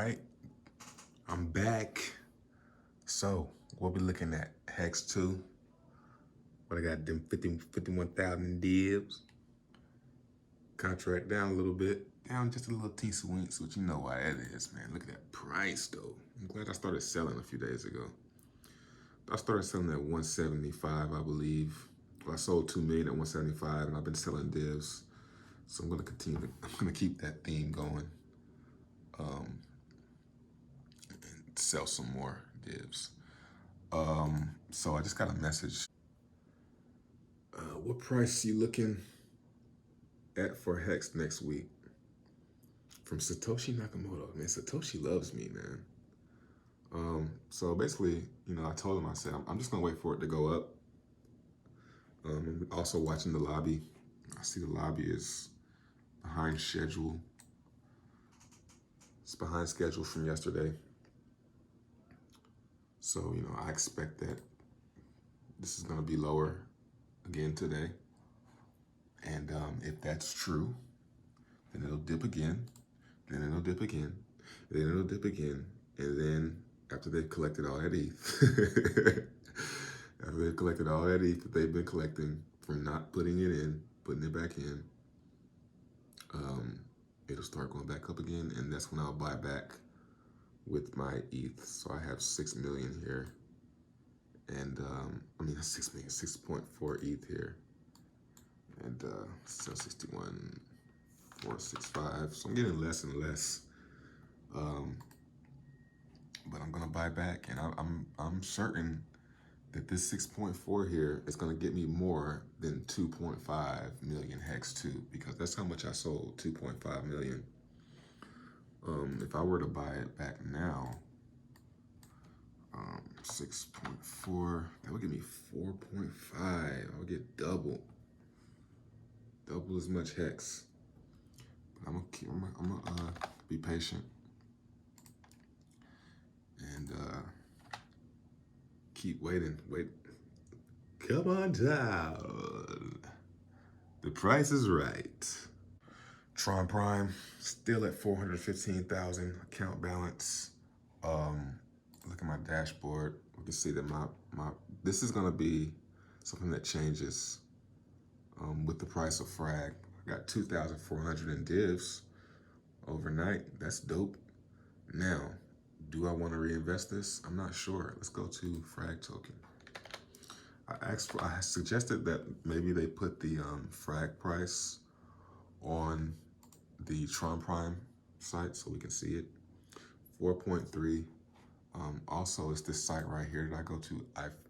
right, I'm back. So we'll be looking at HEX 2. But I got them 51,000 divs. Contract down a little bit. Down just a little teensy winks, but you know why that is, man. Look at that price, though. I'm glad I started selling a few days ago. I started selling at 175, I believe. Well, I sold 2 million at 175, and I've been selling divs. So I'm gonna keep that theme going. And sell some more divs. So I just got a message. What price you looking at for HEX next week? From Satoshi Nakamoto. Man, Satoshi loves me, man. So basically, I told him, I said, I'm just gonna wait for it to go up. I'm also watching the lobby. I see the lobby is behind schedule. It's behind schedule from yesterday. So, I expect that this is gonna be lower again today. And if that's true, then it'll dip again, then it'll dip again, then it'll dip again, and then after they've collected all that ETH, after they've collected all that ETH that they've been collecting from not putting it in, putting it back in, it'll start going back up again, and that's when I'll buy back with my ETH. So I have 6 million here, and that's 6 million, 6.4 ETH here, and so 61,465. So I'm getting less and less. But I'm gonna buy back, and I'm certain that this 6.4 here is gonna get me more than 2.5 million HEX 2, because that's how much I sold, 2.5 million. If I were to buy it back now, 6.4, that would give me 4.5. I would get double as much HEX. But I'm gonna be patient and keep waiting. Come on down. The price is right. Tron Prime still at 415,000 account balance. Look at my dashboard. We can see that this is gonna be something that changes with the price of frag. I got 2,400 in divs overnight. That's dope. Now, do I want to reinvest this? I'm not sure. Let's go to frag token. I suggested that maybe they put the frag price on the Tron Prime site so we can see it. 4.3. Also, it's this site right here that I go to.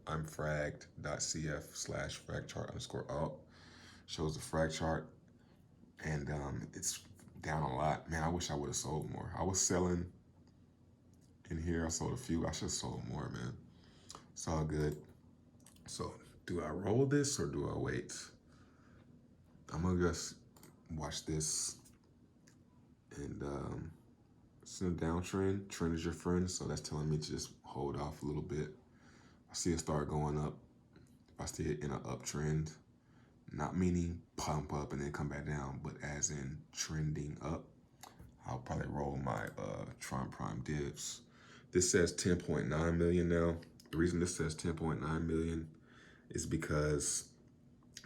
I'm fragged.cf/fragchart_alt. Shows the frag chart, and it's down a lot. Man, I wish I would have sold more. I was selling in here. I sold a few. I should have sold more, man. It's all good. So, do I roll this or do I wait? I'm gonna just watch this, and it's in a downtrend. Trend is your friend, so that's telling me to just hold off a little bit. I see it start going up. If I see it in an uptrend, not meaning pump up and then come back down, but as in trending up, I'll probably roll my Tron Prime divs. This says 10.9 million now. The reason this says 10.9 million is because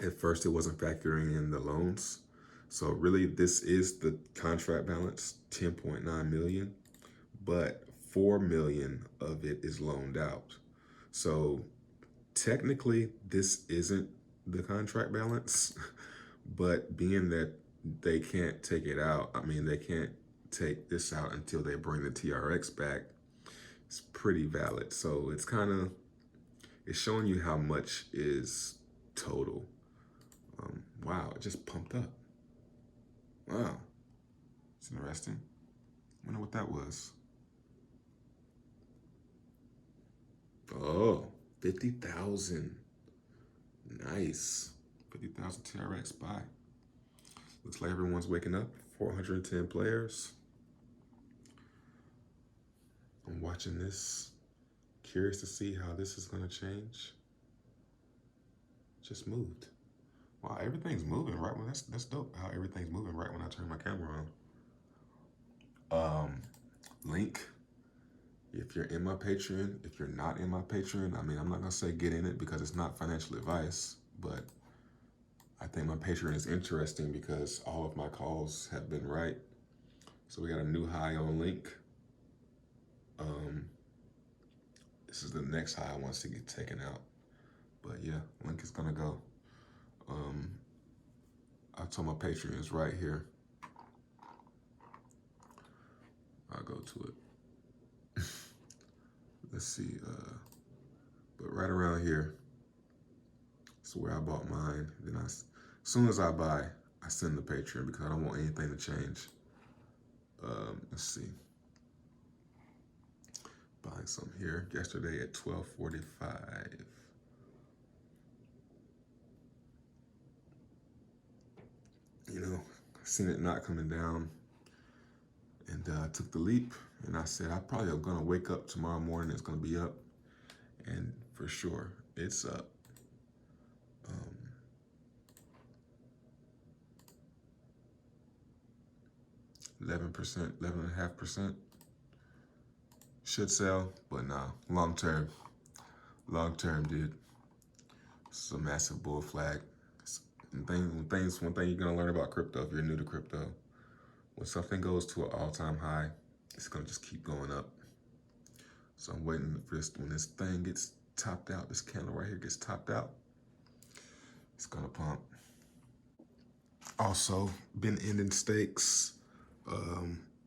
at first it wasn't factoring in the loans. So really this is the contract balance, 10.9 million, but 4 million of it is loaned out. So technically this isn't the contract balance, but being that they can't take it out, they can't take this out until they bring the TRX back, it's pretty valid. So it's showing you how much is total. Wow, it just pumped up. Wow, it's interesting. I wonder what that was. Oh, 50,000. Nice. 50,000 TRX buy. Looks like everyone's waking up. 410 players. I'm watching this. Curious to see how this is gonna change. Just moved. Wow, everything's moving right when that's dope. How everything's moving right when I turn my camera on. link. If you're in my Patreon, if you're not in my Patreon, I mean, I'm not gonna say get in it because it's not financial advice, but I think my Patreon is interesting because all of my calls have been right. So we got a new high on link. This is the next high I want to get taken out. But yeah, link is gonna go. I told my Patreon is right here. I'll go to it. Let's see, but right around here, is where I bought mine. Then as soon as I buy, I send the Patreon because I don't want anything to change. Let's see. Buying some here yesterday at 12:45. You know, seen it not coming down, and I took the leap. And I said I probably am gonna wake up tomorrow morning. It's gonna be up, and for sure it's up. 11%, 11.5%. Should sell, but nah, long term, dude. It's a massive bull flag. One thing you're gonna learn about crypto if you're new to crypto, when something goes to an all-time high, it's gonna just keep going up. So I'm waiting for this, when this thing gets topped out, this candle right here gets topped out, it's gonna pump. Also, been ending stakes.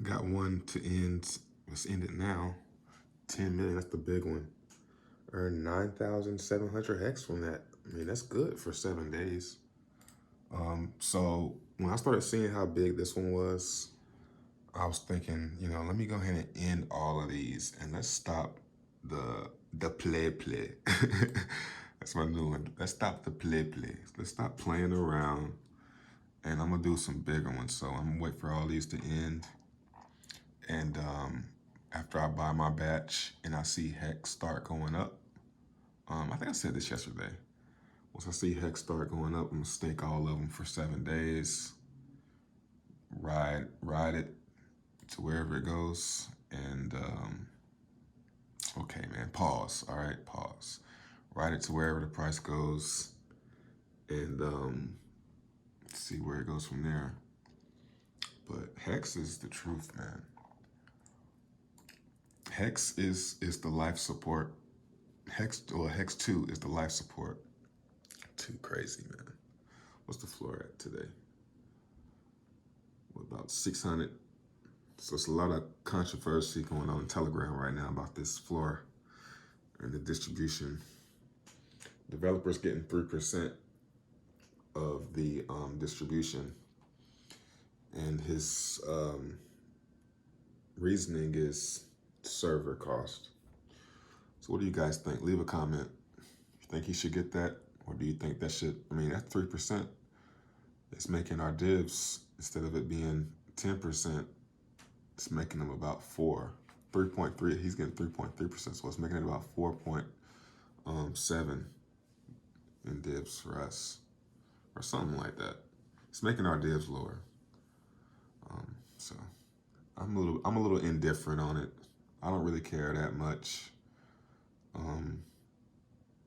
Got one to end, let's end it now. 10 million, that's the big one. Earned 9,700 HEX from that. I mean, that's good for 7 days. So when I started seeing how big this one was, I was thinking, you know, let me go ahead and end all of these and let's stop the play. That's my new one. Let's stop the play. Let's stop playing around, and I'm gonna do some bigger ones. So I'm gonna wait for all these to end, and after I buy my batch and I see HEX start going up, I think I said this yesterday. Once I see HEX start going up, I'm gonna stake all of them for 7 days. Ride it to wherever it goes, and okay, man, pause. All right, pause. Ride it to wherever the price goes, and see where it goes from there. But HEX is the truth, man. HEX is the life support. HEX 2 is the life support. Too crazy, man. What's the floor at today? What, about 600? So it's a lot of controversy going on in Telegram right now about this floor and the distribution. Developers getting 3% of the distribution, and his reasoning is server cost. So what do you guys think? Leave a comment. You think he should get that, or do you think that should? I mean, that 3%, it's making our divs, instead of it being 10%, it's making them about 3.3. He's getting 3.3%, so it's making it about 4.7 in divs for us, or something like that. It's making our divs lower. So I'm a little indifferent on it. I don't really care that much,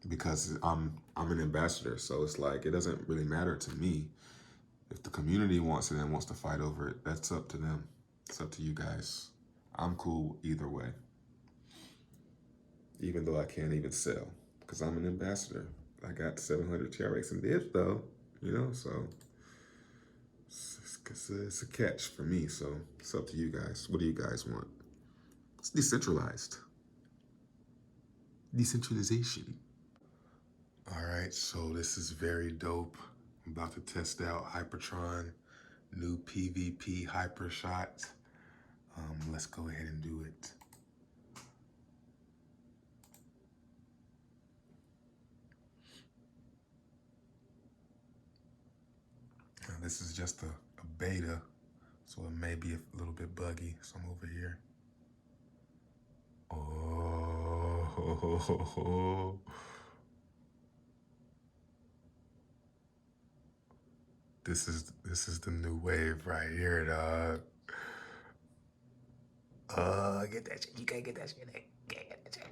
because I'm an ambassador, so it's like it doesn't really matter to me. If the community wants it and wants to fight over it, that's up to them. It's up to you guys. I'm cool either way, even though I can't even sell because I'm an ambassador. I got 700 TRX in divs though, you know, so it's a catch for me. So it's up to you guys. What do you guys want? It's decentralized. Decentralization. All right, so this is very dope. I'm about to test out Hypertron, new PvP hyper shot. Let's go ahead and do it. Now, this is just a beta, so it may be a little bit buggy. So I'm over here. Oh, this is the new wave right here, dog. Get that shit. You can't get that shit. Can't get that shit.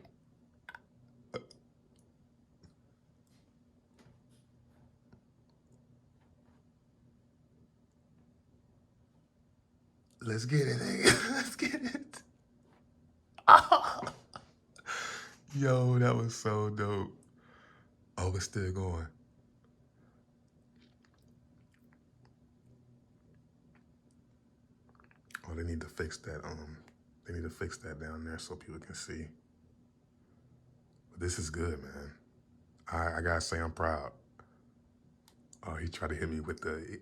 Let's get it, nigga. Let's get it. Oh. Yo, that was so dope. Oh, it's still going. Oh, they need to fix that. They need to fix that down there so people can see. But this is good, man. I gotta say I'm proud. Oh, he tried to hit me with the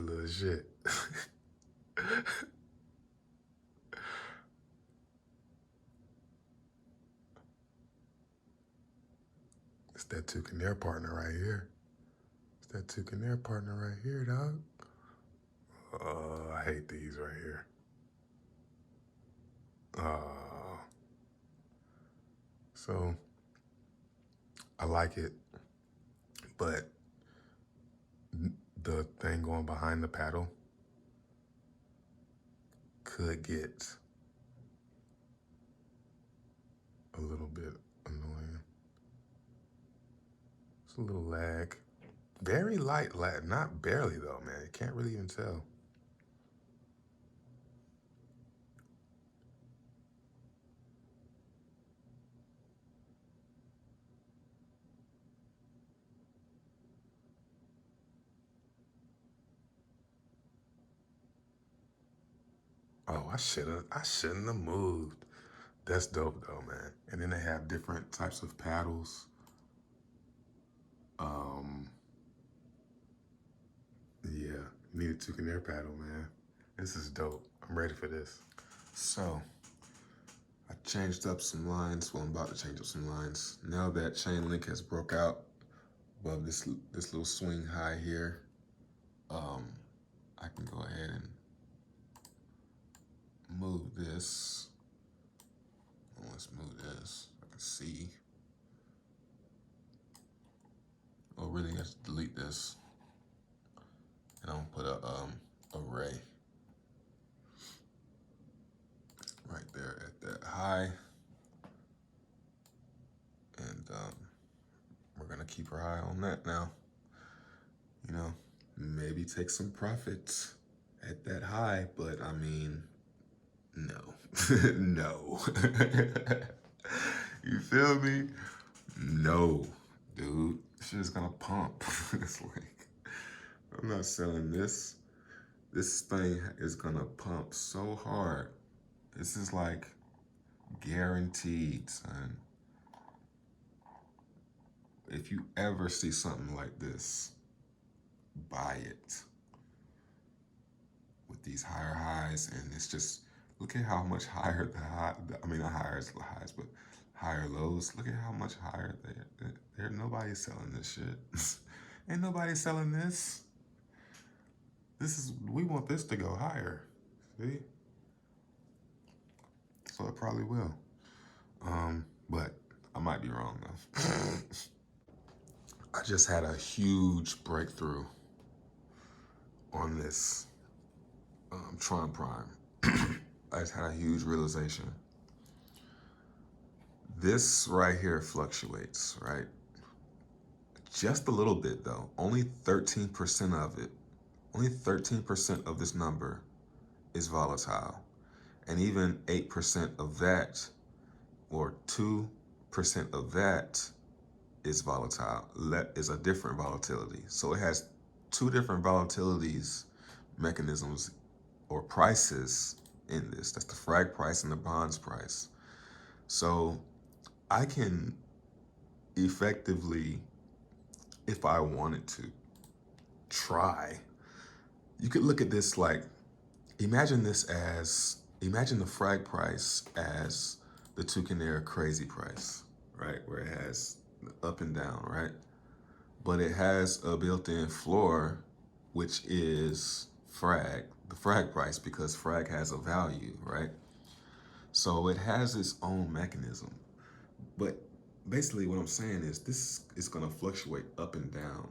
little shit. It's that Toucanaire partner right here. It's that Toucanaire partner right here, dog. I hate these right here. So I like it, but the thing going behind the paddle could get a little bit annoying. It's a little lag. Very light lag, not barely though, man. You can't really even tell. Oh, I shouldn't have moved. That's dope though, man. And then they have different types of paddles. Yeah, need a Toucanaire paddle, man. This is dope. I'm ready for this. So, I changed up some lines. Well, I'm about to change up some lines. Now that chain link has broke out above this little swing high here, I can go ahead and move this. Well, let's move this. I can see. Oh, really? I have to delete this. And I'm gonna put a array right there at that high. And we're gonna keep our eye on that now. You know, maybe take some profits at that high, but I mean, no. No. You feel me? No, dude. Shit is gonna pump. It's like, I'm not selling this. This thing is gonna pump so hard. This is like guaranteed, son. If you ever see something like this, buy it. With these higher highs, and it's just, look at how much higher not higher as the highs, but higher lows. Look at how much higher they're nobody's selling this shit. Ain't nobody selling this. We want this to go higher. See? So it probably will. But I might be wrong though. I just had a huge breakthrough on this Tron Prime. I just had a huge realization. This right here fluctuates, right? Just a little bit though. Only 13% of it, only 13% of this number is volatile. And even 8% of that, or 2% of that is volatile, is a different volatility. So it has two different volatilities mechanisms or prices in this. That's the frag price and the bonds price. So I can effectively, if I wanted to, try. You could look at this like, imagine the frag price as the Toucanaire crazy price, right? Where it has up and down, right? But it has a built-in floor, which is the frag price, because frag has a value, right? So it has its own mechanism. But basically what I'm saying is this is gonna fluctuate up and down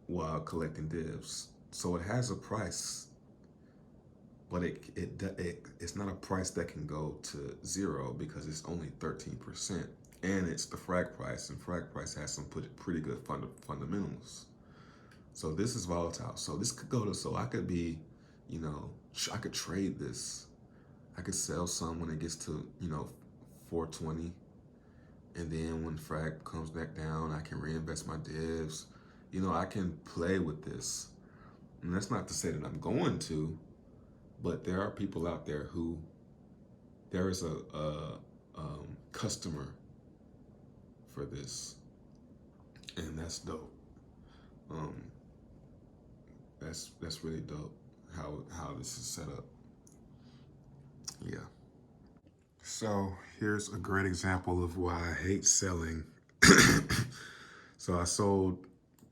while collecting divs. So it has a price but it's not a price that can go to zero because it's only 13%, and it's the frag price, and frag price has some pretty good fundamentals. So this is volatile. So this could go to, so I could be, you know, I could trade this. I could sell some when it gets to, 420. And then when frag comes back down, I can reinvest my divs. I can play with this. And that's not to say that I'm going to, but there are people out there who, there is a customer for this. And that's dope. That's really dope how this is set up. Yeah. So here's a great example of why I hate selling. So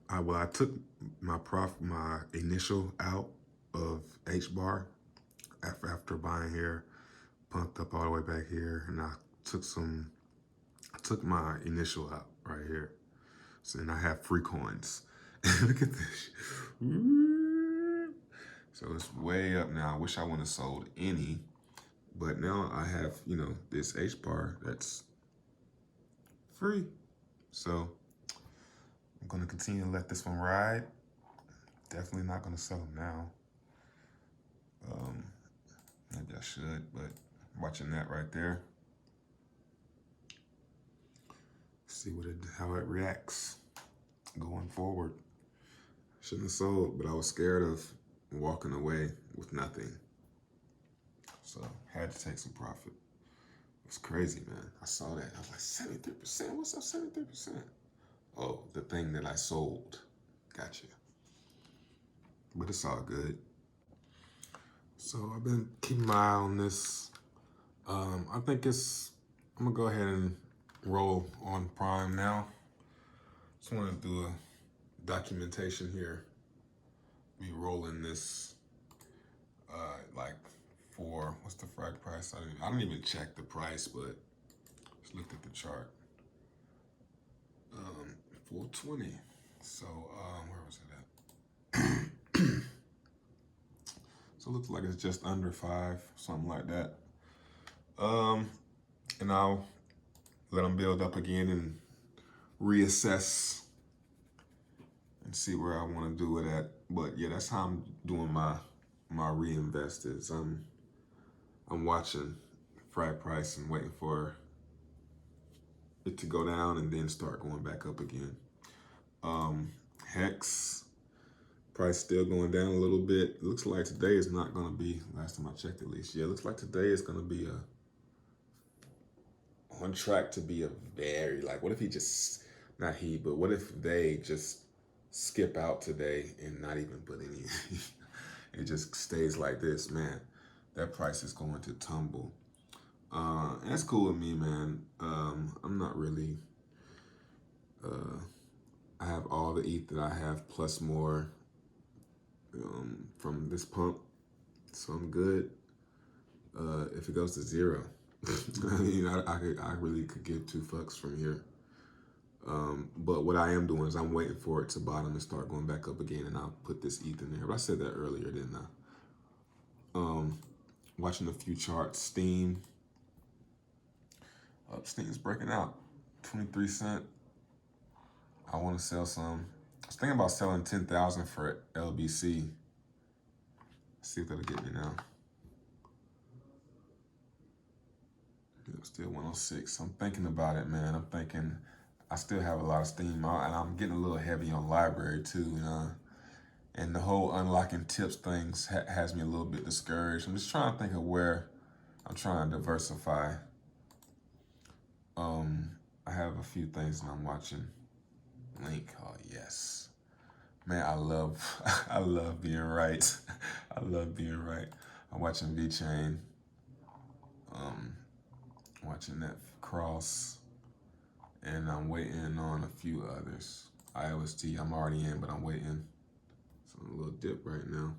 I took my initial out of HBAR after buying here, pumped up all the way back here, and I took my initial out right here. So then I have free coins. Look at this. So it's way up now. I wish I wouldn't have sold any, but now I have, this HBAR that's free. So I'm gonna continue to let this one ride. Definitely not gonna sell them now. Maybe I should, but watching that right there. See how it reacts going forward. Shouldn't have sold, but I was scared of walking away with nothing. So had to take some profit. It's crazy, man. I saw that. I was like, 73%? What's up, 73%? Oh, the thing that I sold. Gotcha. But it's all good. So I've been keeping my eye on this. I think I'm gonna go ahead and roll on Prime now. Just want to do a documentation here. Be rolling this, like for, what's the frag price? I don't even check the price, but just looked at the chart. 420. So where was it at? So it looks like it's just under 5, something like that. And I'll let them build up again and reassess and see where I want to do it at. But yeah, that's how I'm doing my reinvest is I'm watching frag price and waiting for it to go down and then start going back up again. HEX price still going down a little bit. It looks like today is not going to be, last time I checked at least, yeah, it looks like today is going to be on track to be a very, like, what if what if they just skip out today and not even put any, it just stays like this, man, that price is going to tumble. And that's cool with me, man. I'm not really, I have all the ETH that I have plus more from this pump, so I'm good. If it goes to 0, I mean, I really could give 2 fucks from here. But what I am doing is I'm waiting for it to bottom and start going back up again, and I'll put this ETH in there. But I said that earlier, didn't I? Watching a few charts. Steam. Steam's breaking out. 23 cents. I want to sell some. I was thinking about selling 10,000 for LBC. Let's see if that'll get me now. Still 106. I'm thinking about it, man. I'm thinking I still have a lot of steam, and I'm getting a little heavy on LBRY too, and the whole unlocking tips things has me a little bit discouraged. I'm just trying to think of where I'm trying to diversify. I have a few things that I'm watching. Link, oh yes. Man, I love I love being right. I love being right. I'm watching VeChain. Watching that cross, and I'm waiting on a few others. IOST, I'm already in, but I'm waiting. It's on a little dip right now.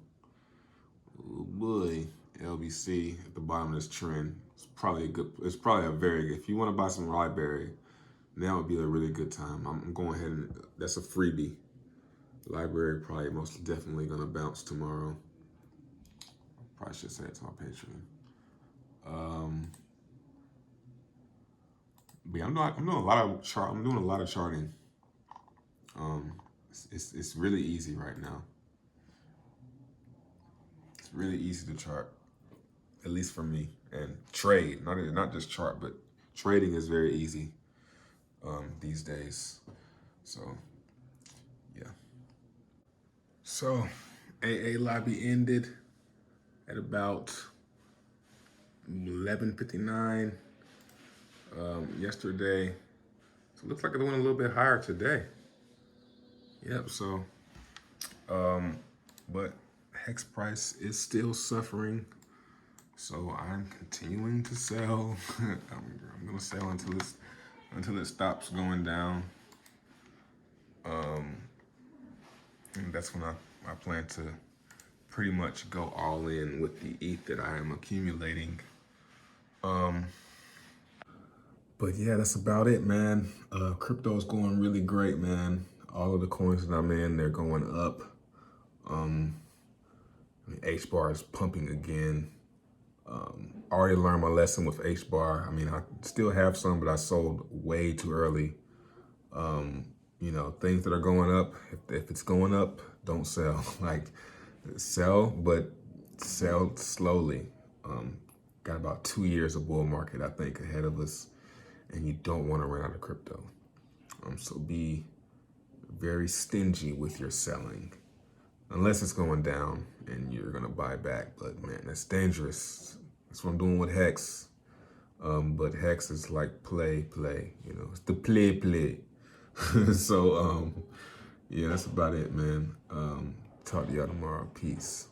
Oh boy, LBC at the bottom of this trend. It's probably a very good, if you want to buy some LBRY, now would be a really good time. I'm going ahead and, that's a freebie. LBRY probably most definitely gonna bounce tomorrow. probably should say it to my Patreon. But yeah, I'm doing a lot of charting. It's really easy right now. It's really easy to chart, at least for me, and trade. Not just chart, but trading is very easy these days. So yeah. So AA lobby ended at about 11:59 yesterday. So it looks like it went a little bit higher today. Yep. So, but HEX price is still suffering. So I'm continuing to sell. I'm gonna sell until it stops going down. And that's when I plan to pretty much go all in with the ETH that I am accumulating. But yeah, that's about it, man. Crypto's going really great, man. All of the coins that I'm in, they're going up. HBAR is pumping again. Already learned my lesson with HBAR. I mean, I still have some, but I sold way too early. You know, things that are going up, if it's going up, don't sell. Like, sell, but sell slowly. Got about 2 years of bull market, I think, ahead of us, and you don't want to run out of crypto. So be very stingy with your selling, unless it's going down and you're gonna buy back. But man, that's dangerous. That's what I'm doing with HEX. But HEX is like play, you know, it's the play. So yeah, that's about it, man. Talk to y'all tomorrow. Peace.